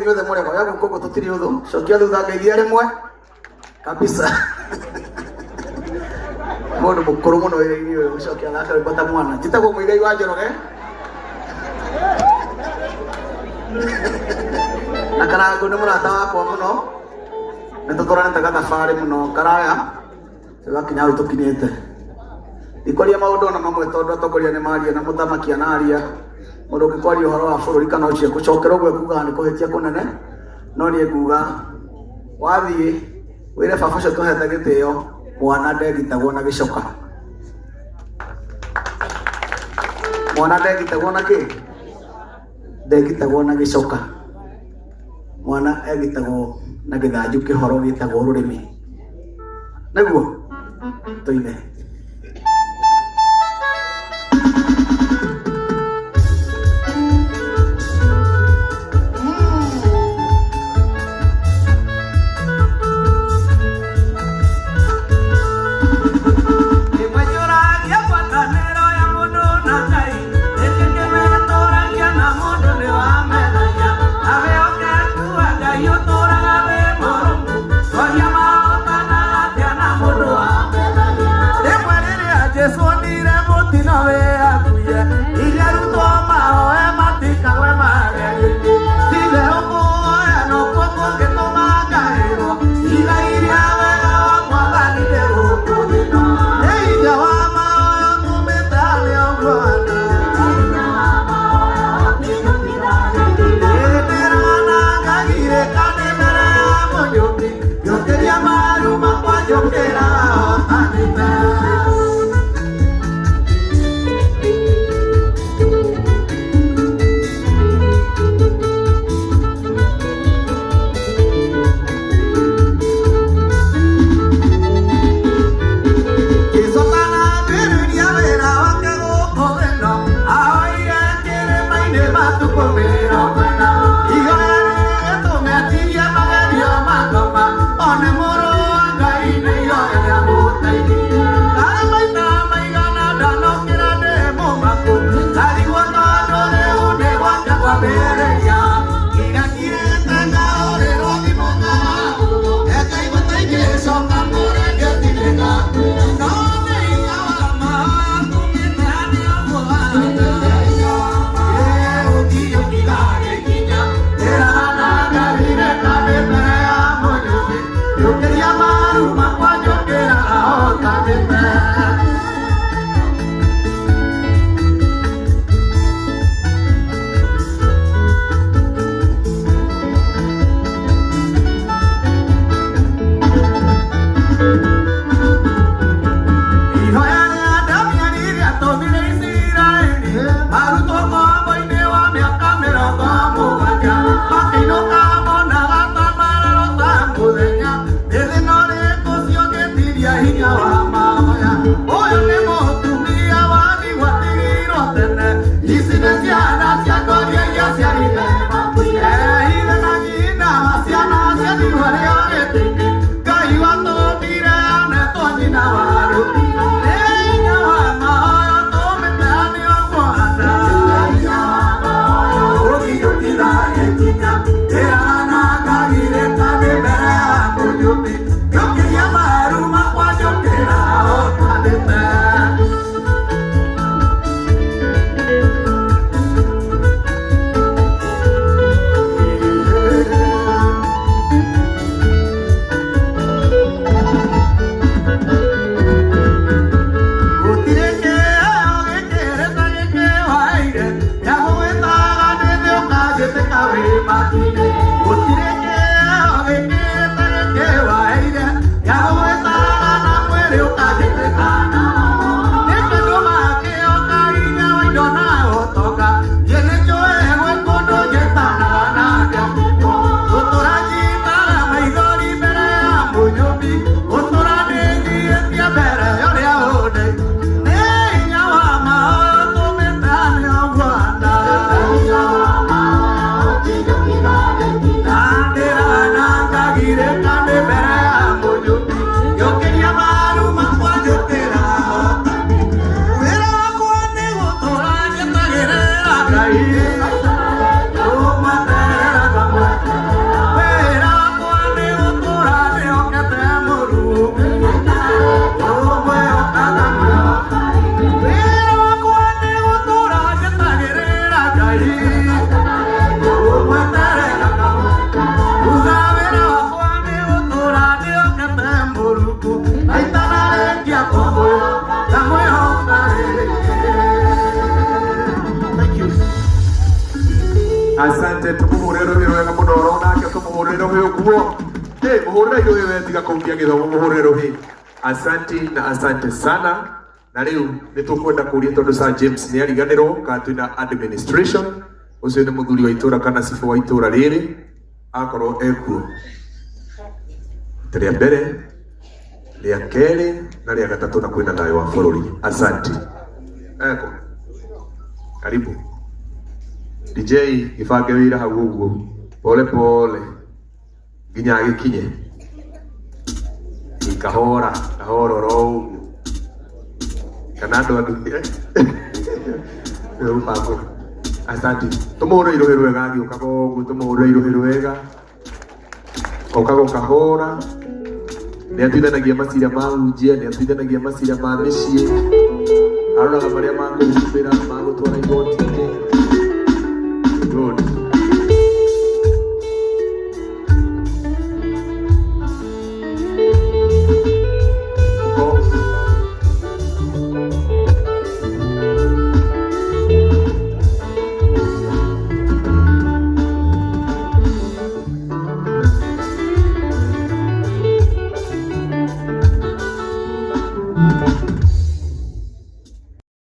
inyuothe mũrego ya gũkũ tũtirĩ ũthũ cokia thutha ngeithia rĩmwe kabisa mũndũ mũkũrũ mũno wĩra-inĩ ũyũ gũcokia thaka rwĩmbo ta mwana njĩtagwo Mũigai wa Njoroge na Karangũ nĩ mũrata wakwa mũno nĩtũtũranĩte gathabarĩ mũno karaya tũgakinya hau tũkinyĩte ikwaria maũndũ na mamwe tondũ atongoria nĩ maria na mũthamaki anaria mũndũ ũngĩkwaria ũhoro wa bũrũri kana ũcio gũcokera ũguo kuugaga nĩ kũhĩtia kũnene no niĩ nguga wathiĩ wĩre baba ũcio tũhete gĩtĩo mwana ndegitagwo na gĩcoka mwana ndegitagwo na kĩ ndegitagwo na gĩcoka mwana egitagwo na gĩthanju kĩhoro gĩtagwo rũrĩmĩ nĩguo tũine Twendete tumuhure ruhiro wega muno urona tumuhure ruhiro guo. Muhure ruhiro wega tiga kumbia githomo muhure ruhiro. Asante na asante sana. Na riu nitukwenda kuria tondu Sir James ni ariganirwo ka twina administration. Ucio ni muthuri wa itura kana sifu wa itura riri akorwo ekuo. Ria mbere, ria keri na ria gatatu na kwina thayo wa bururi. Asante. Eko. Karibu. DJ ifange wira hau uguo. Pole pole. Ginya gikinye. Ikahora, kahoro ro. Kanado adu. Upago. Asante. Tumuhure irohero wega ngiuka ko tumuhure irohero wega. Okago kahora. Ni atithanagia macira ma unjia, ni atithanagia macira ma mĩciĩ. Aroraga marĩa ma kũhumbĩra, ma gũtwara igoti-inĩ.